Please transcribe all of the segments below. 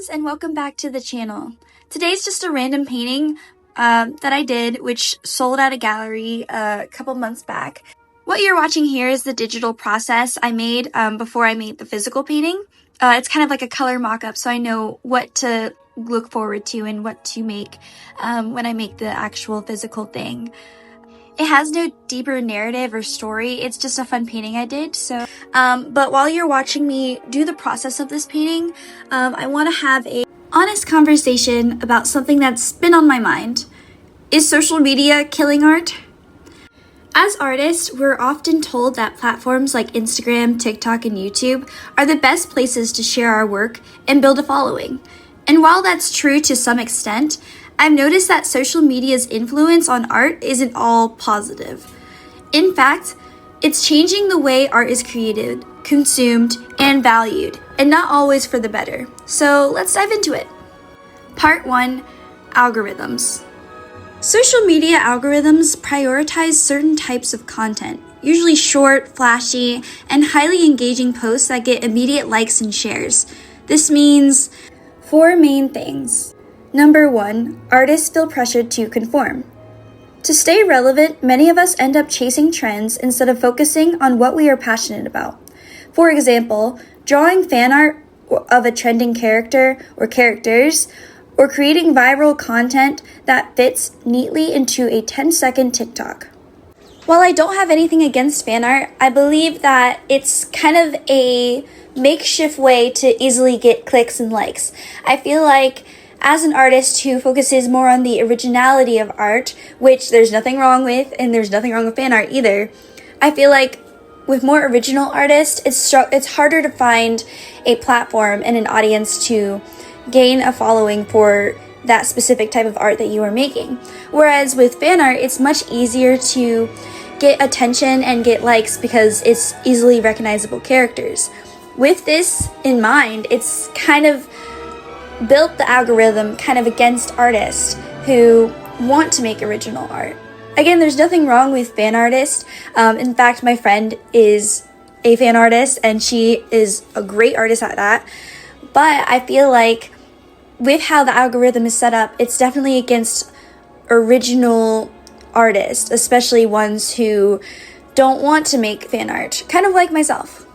friends, and welcome back to the channel. Today's just a random painting that I did, which sold at a gallery a couple months back. What you're watching here is the digital process I made before I made the physical painting. It's kind of like a color mock-up, so I know what to look forward to and what to make when I make the actual physical thing. It has no deeper narrative or story, it's just a fun painting I did. But while you're watching me do the process of this painting, I want to have a honest conversation about something that's been on my mind. Is social media killing art? As artists, we're often told that platforms like Instagram, TikTok, and YouTube are the best places to share our work and build a following. And while that's true to some extent, I've noticed that social media's influence on art isn't all positive. In fact, it's changing the way art is created, consumed, and valued, and not always for the better. So let's dive into it. Part 1, algorithms. Social media algorithms prioritize certain types of content, usually short, flashy, and highly engaging posts that get immediate likes and shares. This means 4 main things. Number 1, artists feel pressured to conform. To stay relevant, many of us end up chasing trends instead of focusing on what we are passionate about. For example, drawing fan art of a trending character or characters, or creating viral content that fits neatly into a 10-second TikTok. While I don't have anything against fan art, I believe that it's kind of a makeshift way to easily get clicks and likes. I feel like as an artist who focuses more on the originality of art, which there's nothing wrong with, and there's nothing wrong with fan art either, I feel like with more original artists, it's harder to find a platform and an audience to gain a following for that specific type of art that you are making. Whereas with fan art, it's much easier to get attention and get likes because it's easily recognizable characters. With this in mind, it's kind of built the algorithm kind of against artists who want to make original art. Again, there's nothing wrong with fan artists. In fact, my friend is a fan artist and she is a great artist at that. But I feel like with how the algorithm is set up, it's definitely against original artists, especially ones who don't want to make fan art, kind of like myself.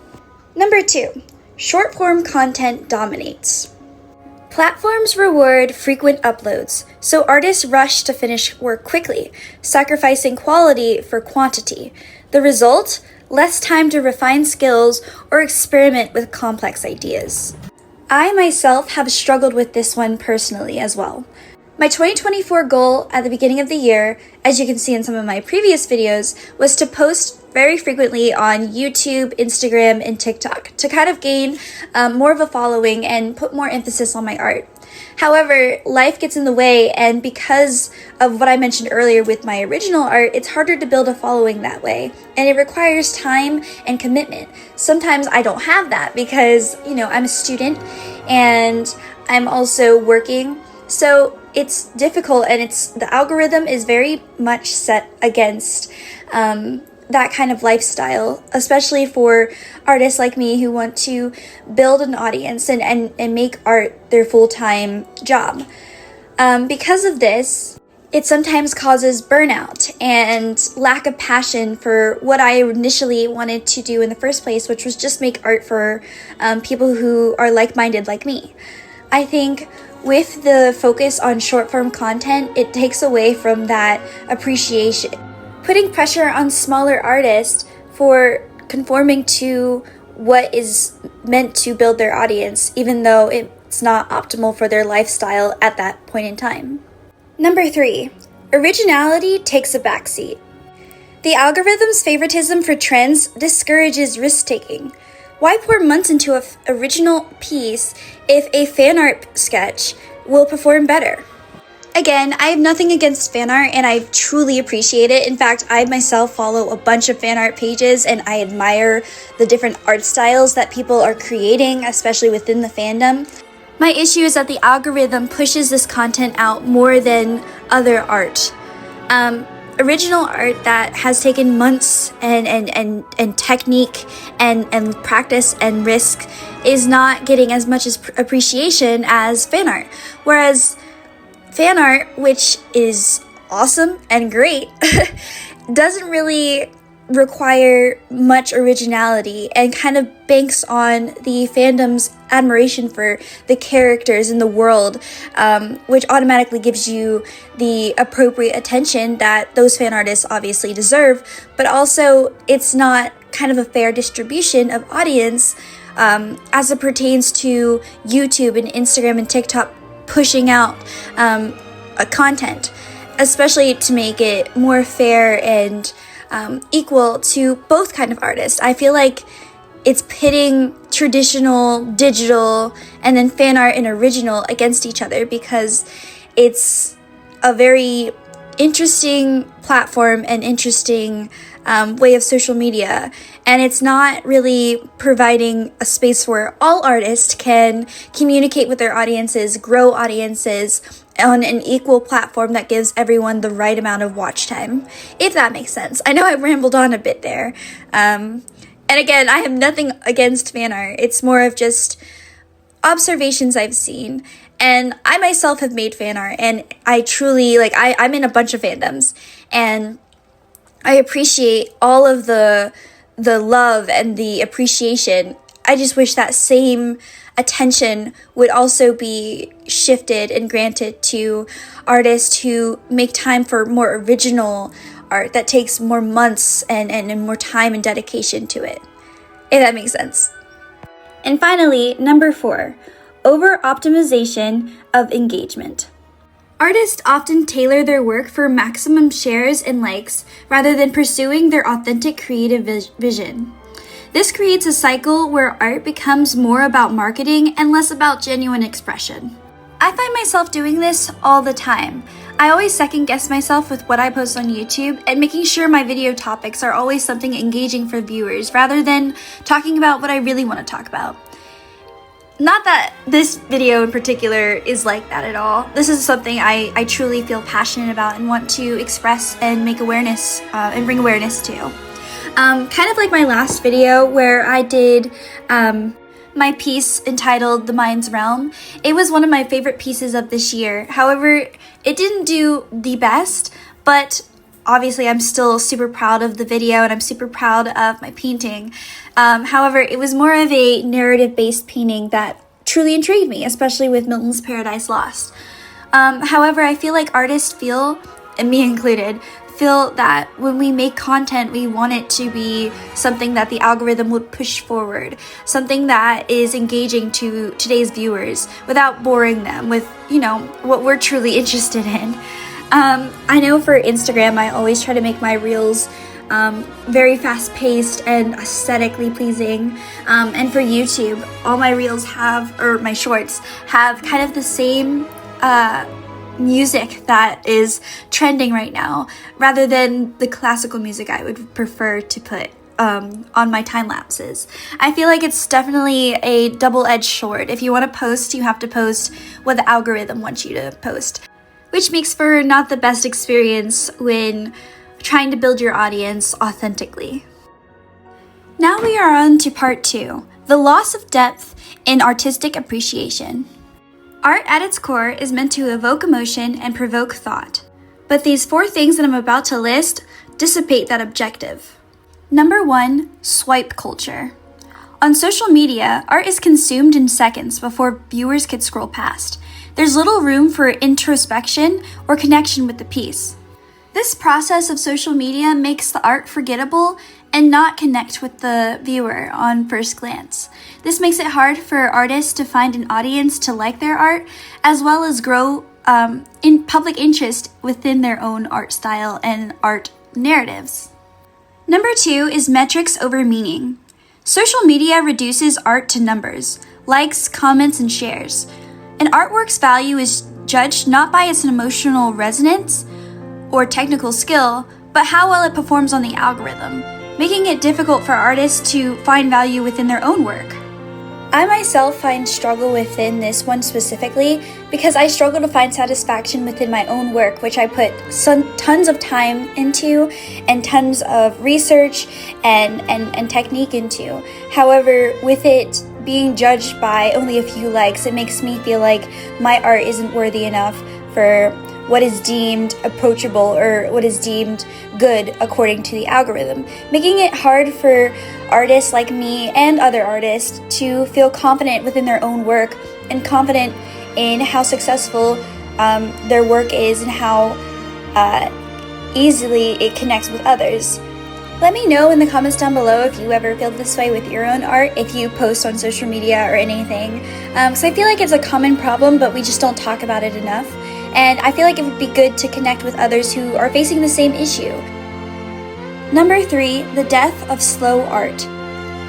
Number 2, short form content dominates. Platforms reward frequent uploads, so artists rush to finish work quickly, sacrificing quality for quantity. The result? Less time to refine skills or experiment with complex ideas. I myself have struggled with this one personally as well. My 2024 goal at the beginning of the year, as you can see in some of my previous videos, was to post very frequently on YouTube, Instagram, and TikTok to kind of gain more of a following and put more emphasis on my art. However, life gets in the way, and because of what I mentioned earlier with my original art, it's harder to build a following that way, and it requires time and commitment. Sometimes I don't have that because, I'm a student and I'm also working, so it's difficult, and the algorithm is very much set against that kind of lifestyle, especially for artists like me who want to build an audience and make art their full-time job. Because of this, it sometimes causes burnout and lack of passion for what I initially wanted to do in the first place, which was just make art for people who are like-minded like me. I think with the focus on short-form content, it takes away from that appreciation, putting pressure on smaller artists for conforming to what is meant to build their audience, even though it's not optimal for their lifestyle at that point in time. Number 3, originality takes a backseat. The algorithm's favoritism for trends discourages risk-taking. Why pour months into an original piece if a fan art sketch will perform better? Again, I have nothing against fan art and I truly appreciate it. In fact, I myself follow a bunch of fan art pages and I admire the different art styles that people are creating, especially within the fandom. My issue is that the algorithm pushes this content out more than other art. original art that has taken months and technique and practice and risk is not getting as much appreciation as fan art. Whereas fan art, which is awesome and great, doesn't really require much originality and kind of banks on the fandom's admiration for the characters in the world, which automatically gives you the appropriate attention that those fan artists obviously deserve, but also it's not kind of a fair distribution of audience as it pertains to YouTube and Instagram and TikTok pushing out content, especially to make it more fair and equal to both kind of artists. I feel like it's pitting traditional, digital, and then fan art and original against each other because it's a very interesting platform and interesting way of social media, and it's not really providing a space where all artists can communicate with their audiences, grow audiences on an equal platform that gives everyone the right amount of watch time, if that makes sense. I know I rambled on a bit there. And again, I have nothing against fan art. It's more of just observations I've seen. And I myself have made fan art, and I truly, I'm in a bunch of fandoms, and I appreciate all of the love and the appreciation. I just wish that same attention would also be shifted and granted to artists who make time for more original art that takes more months and more time and dedication to it, if that makes sense. And finally, number 4, over-optimization of engagement. Artists often tailor their work for maximum shares and likes rather than pursuing their authentic creative vision. This creates a cycle where art becomes more about marketing and less about genuine expression. I find myself doing this all the time. I always second guess myself with what I post on YouTube and making sure my video topics are always something engaging for viewers rather than talking about what I really want to talk about. Not that this video in particular is like that at all. This is something I truly feel passionate about and want to express and make awareness and bring awareness to. Kind of like my last video where I did my piece entitled The Mind's Realm. It was one of my favorite pieces of this year. However, it didn't do the best, but obviously I'm still super proud of the video and I'm super proud of my painting. However, it was more of a narrative-based painting that truly intrigued me, especially with Milton's Paradise Lost. However, I feel like artists feel, and me included, feel that when we make content, we want it to be something that the algorithm would push forward, something that is engaging to today's viewers without boring them with, what we're truly interested in. I know for Instagram, I always try to make my reels very fast-paced and aesthetically pleasing. And for YouTube, all my reels my shorts have kind of the same music that is trending right now, rather than the classical music I would prefer to put on my time lapses. I feel like it's definitely a double-edged sword. If you want to post, you have to post what the algorithm wants you to post, which makes for not the best experience when trying to build your audience authentically. Now we are on to part 2, the loss of depth in artistic appreciation. Art at its core is meant to evoke emotion and provoke thought. But these 4 things that I'm about to list dissipate that objective. Number 1, swipe culture. On social media, art is consumed in seconds before viewers could scroll past. There's little room for introspection or connection with the piece. This process of social media makes the art forgettable and not connect with the viewer on first glance. This makes it hard for artists to find an audience to like their art, as well as grow in public interest within their own art style and art narratives. Number 2 is metrics over meaning. Social media reduces art to numbers, likes, comments, and shares. An artwork's value is judged not by its emotional resonance or technical skill, but how well it performs on the algorithm, making it difficult for artists to find value within their own work. I myself find struggle within this one specifically because I struggle to find satisfaction within my own work, which I put tons of time into and tons of research and technique into. However, with it being judged by only a few likes, it makes me feel like my art isn't worthy enough for what is deemed approachable or what is deemed good according to the algorithm, making it hard for artists like me and other artists to feel confident within their own work and confident in how successful their work is and how easily it connects with others. Let me know in the comments down below if you ever feel this way with your own art, if you post on social media or anything, because I feel like it's a common problem, but we just don't talk about it enough. And I feel like it would be good to connect with others who are facing the same issue. Number 3, the death of slow art.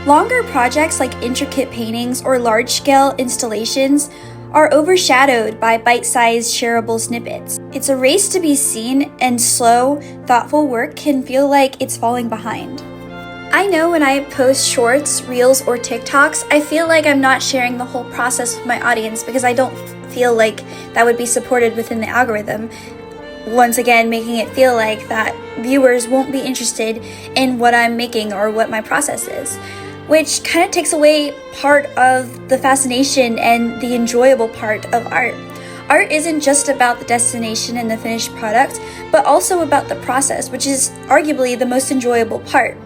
Longer projects like intricate paintings or large-scale installations are overshadowed by bite-sized shareable snippets. It's a race to be seen, and slow, thoughtful work can feel like it's falling behind. I know when I post shorts, reels, or TikToks, I feel like I'm not sharing the whole process with my audience because I don't feel like that would be supported within the algorithm. Once again, making it feel like that viewers won't be interested in what I'm making or what my process is, which kind of takes away part of the fascination and the enjoyable part of art. Art isn't just about the destination and the finished product, but also about the process, which is arguably the most enjoyable part.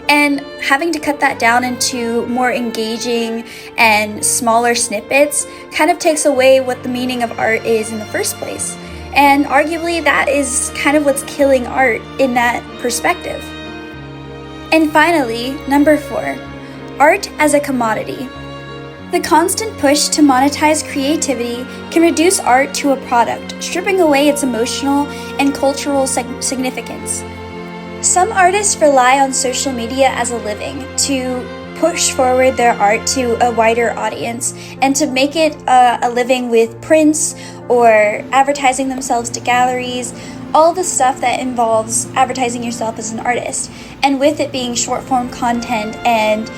And having to cut that down into more engaging and smaller snippets kind of takes away what the meaning of art is in the first place. And arguably that is kind of what's killing art in that perspective. And finally, number 4, art as a commodity. The constant push to monetize creativity can reduce art to a product, stripping away its emotional and cultural significance. Some artists rely on social media as a living to push forward their art to a wider audience and to make it a living with prints or advertising themselves to galleries, all the stuff that involves advertising yourself as an artist. And with it being short form content and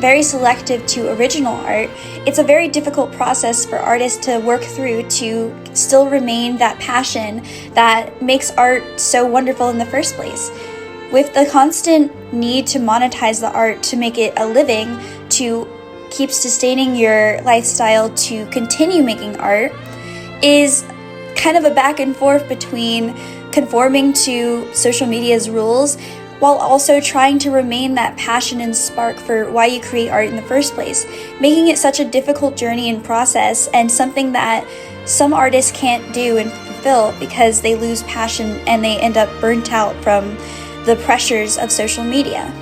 very selective to original art, it's a very difficult process for artists to work through to still remain that passion that makes art so wonderful in the first place. With the constant need to monetize the art to make it a living, to keep sustaining your lifestyle to continue making art, is kind of a back and forth between conforming to social media's rules while also trying to remain that passion and spark for why you create art in the first place, making it such a difficult journey and process and something that some artists can't do and fulfill because they lose passion and they end up burnt out from the pressures of social media.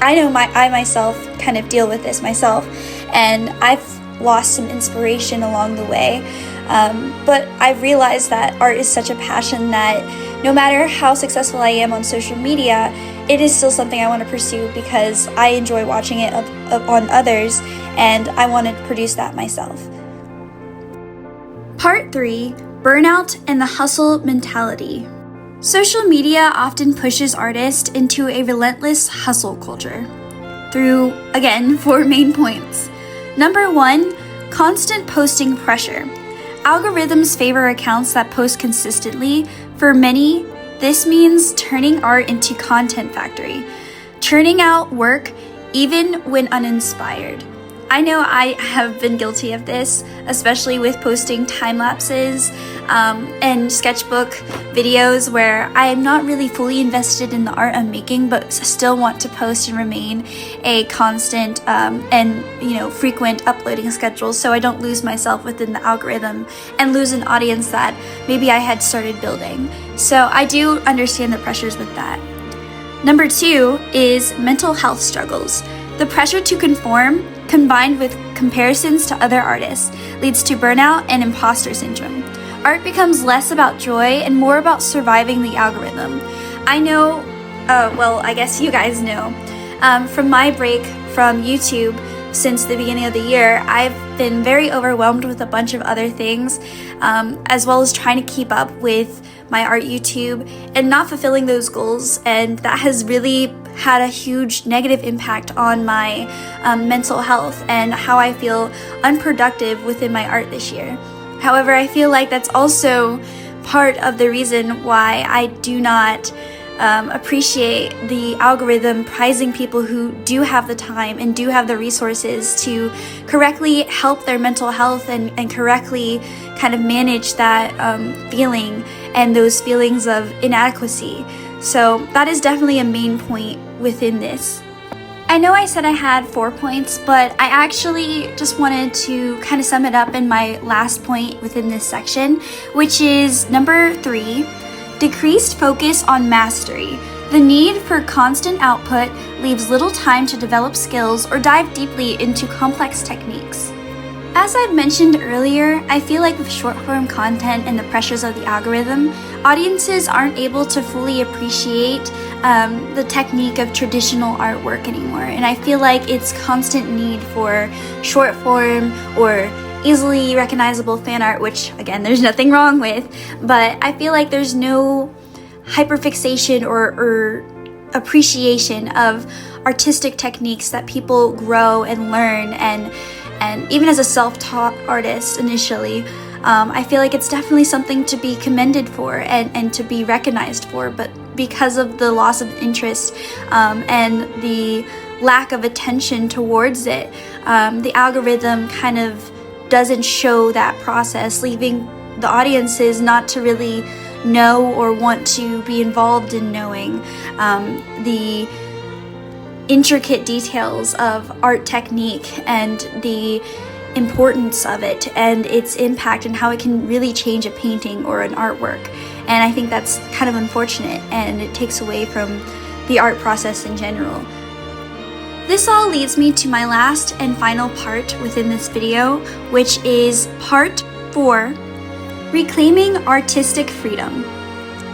I know I myself kind of deal with this myself, and I've lost some inspiration along the way, but I've realized that art is such a passion that no matter how successful I am on social media, it is still something I want to pursue because I enjoy watching it on others, and I want to produce that myself. Part 3, burnout and the hustle mentality. Social media often pushes artists into a relentless hustle culture through, again, 4 main points. Number 1, constant posting pressure. Algorithms favor accounts that post consistently. For many, this means turning art into content factory, churning out work even when uninspired. I know I have been guilty of this, especially with posting time lapses and sketchbook videos where I am not really fully invested in the art I'm making, but still want to post and remain a constant and frequent uploading schedule, so I don't lose myself within the algorithm and lose an audience that maybe I had started building. So I do understand the pressures with that. Number 2 is mental health struggles. The pressure to conform, combined with comparisons to other artists, leads to burnout and imposter syndrome. Art becomes less about joy and more about surviving the algorithm. I know, I guess you guys know, from my break from YouTube since the beginning of the year, I've been very overwhelmed with a bunch of other things, as well as trying to keep up with my art YouTube and not fulfilling those goals, and that has really had a huge negative impact on my mental health and how I feel unproductive within my art this year. However, I feel like that's also part of the reason why I do not appreciate the algorithm prizing people who do have the time and do have the resources to correctly help their mental health and correctly kind of manage that feeling and those feelings of inadequacy. So that is definitely a main point within this. I know I said I had 4 points, but I actually just wanted to kind of sum it up in my last point within this section, which is number 3, decreased focus on mastery. The need for constant output leaves little time to develop skills or dive deeply into complex techniques. As I'd mentioned earlier, I feel like with short-form content and the pressures of the algorithm, audiences aren't able to fully appreciate the technique of traditional artwork anymore. And I feel like it's constant need for short-form or easily recognizable fan art, which again, there's nothing wrong with, but I feel like there's no hyperfixation or appreciation of artistic techniques that people grow and learn, and even as a self-taught artist initially, I feel like it's definitely something to be commended for and to be recognized for, but because of the loss of interest and the lack of attention towards it, the algorithm kind of doesn't show that process, leaving the audiences not to really know or want to be involved in knowing the intricate details of art technique and the importance of it and its impact and how it can really change a painting or an artwork. And I think that's kind of unfortunate, and it takes away from the art process in general. This all leads me to my last and final part within this video, which is part 4, reclaiming artistic freedom.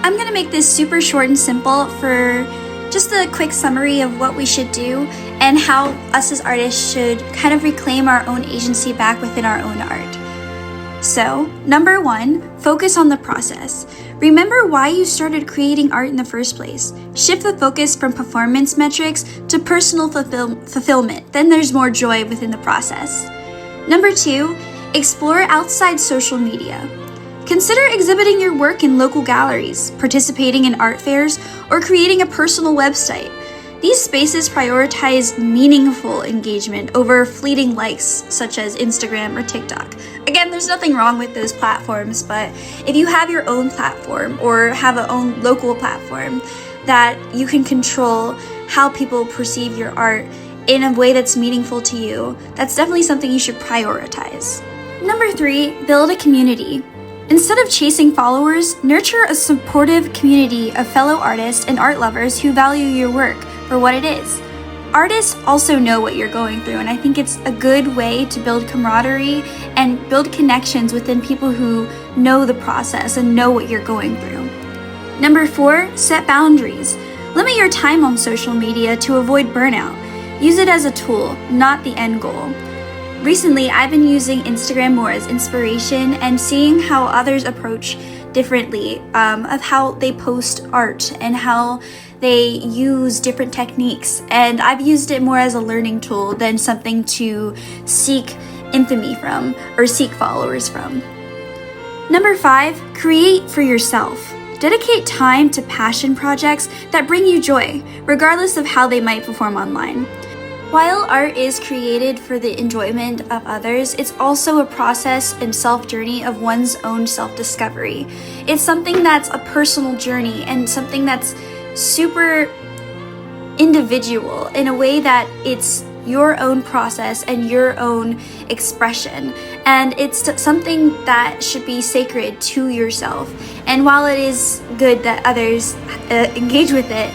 I'm going to make this super short and simple for just a quick summary of what we should do and how us as artists should kind of reclaim our own agency back within our own art. So, number 1, focus on the process. Remember why you started creating art in the first place. Shift the focus from performance metrics to personal fulfillment. Then there's more joy within the process. Number 2, explore outside social media. Consider exhibiting your work in local galleries, participating in art fairs, or creating a personal website. These spaces prioritize meaningful engagement over fleeting likes, such as Instagram or TikTok. Again, there's nothing wrong with those platforms, but if you have your own platform or have a own local platform that you can control how people perceive your art in a way that's meaningful to you, that's definitely something you should prioritize. Number 3, build a community. Instead of chasing followers, nurture a supportive community of fellow artists and art lovers who value your work for what it is. Artists also know what you're going through, and I think it's a good way to build camaraderie and build connections within people who know the process and know what you're going through. Number 4, set boundaries. Limit your time on social media to avoid burnout. Use it as a tool, not the end goal. Recently, I've been using Instagram more as inspiration and seeing how others approach differently of how they post art and how they use different techniques. And I've used it more as a learning tool than something to seek infamy from or seek followers from. Number 5, create for yourself. Dedicate time to passion projects that bring you joy, regardless of how they might perform online. While art is created for the enjoyment of others, it's also a process and self-journey of one's own self-discovery. It's something that's a personal journey and something that's super individual in a way that it's your own process and your own expression. And it's something that should be sacred to yourself. And while it is good that others engage with it,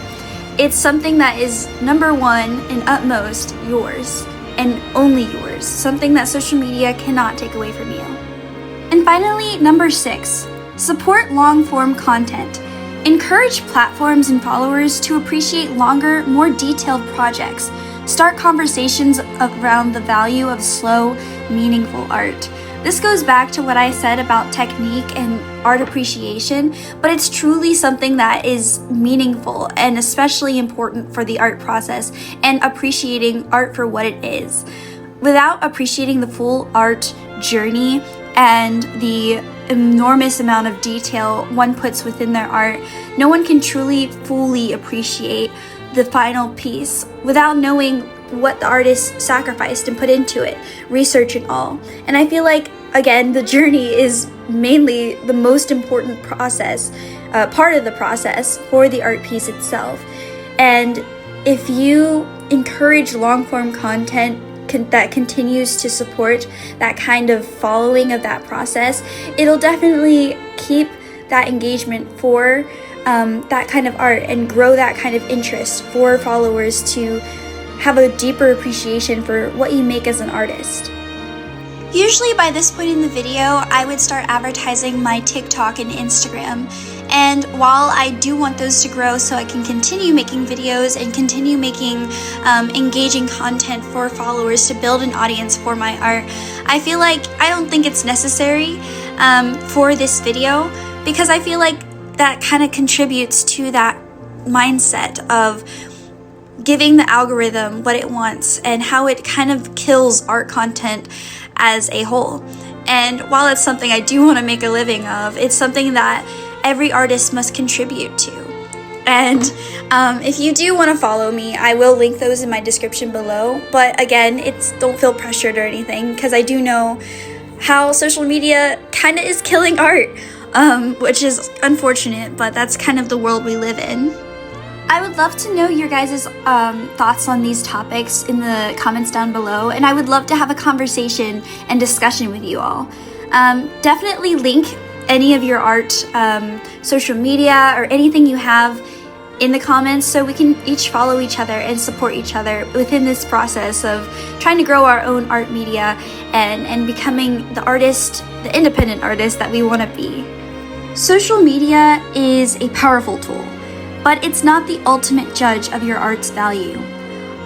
it's something that is number 1 and utmost yours and only yours, something that social media cannot take away from you. And finally, number 6, support long-form content. Encourage platforms and followers to appreciate longer, more detailed projects. Start conversations around the value of slow, meaningful art. This goes back to what I said about technique and art appreciation, but it's truly something that is meaningful and especially important for the art process and appreciating art for what it is. Without appreciating the full art journey and the enormous amount of detail one puts within their art, no one can truly fully appreciate the final piece without knowing what the artist sacrificed and put into it, research and all. And I feel like, again, the journey is mainly the most important process, part of the process for the art piece itself. And if you encourage long-form content that continues to support that kind of following of that process, it'll definitely keep that engagement for that kind of art and grow that kind of interest for followers to have a deeper appreciation for what you make as an artist. Usually by this point in the video, I would start advertising my TikTok and Instagram. And while I do want those to grow so I can continue making videos and continue making engaging content for followers to build an audience for my art, I feel like I don't think it's necessary for this video, because I feel like that kind of contributes to that mindset of giving the algorithm what it wants and how it kind of kills art content as a whole. And while it's something I do want to make a living of, it's something that every artist must contribute to. And if you do want to follow me, I will link those in my description below. But again, don't feel pressured or anything, because I do know how social media kind of is killing art, which is unfortunate, but that's kind of the world we live in. I would love to know your guys' thoughts on these topics in the comments down below, and I would love to have a conversation and discussion with you all. Definitely link any of your art, social media, or anything you have in the comments so we can each follow each other and support each other within this process of trying to grow our own art media and becoming the artist, the independent artist that we want to be. Social media is a powerful tool, but it's not the ultimate judge of your art's value.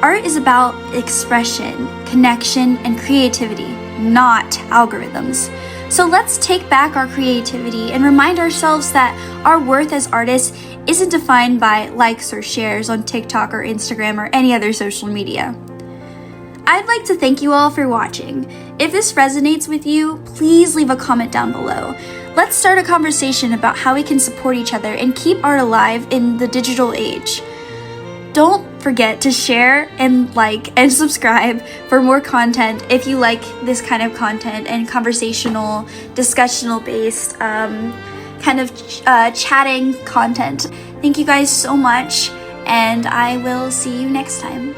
Art is about expression, connection, and creativity, not algorithms. So let's take back our creativity and remind ourselves that our worth as artists isn't defined by likes or shares on TikTok or Instagram or any other social media. I'd like to thank you all for watching. If this resonates with you, please leave a comment down below. Let's start a conversation about how we can support each other and keep art alive in the digital age. Don't forget to share and like and subscribe for more content if you like this kind of content and conversational, discussional based, kind of chatting content. Thank you guys so much, and I will see you next time.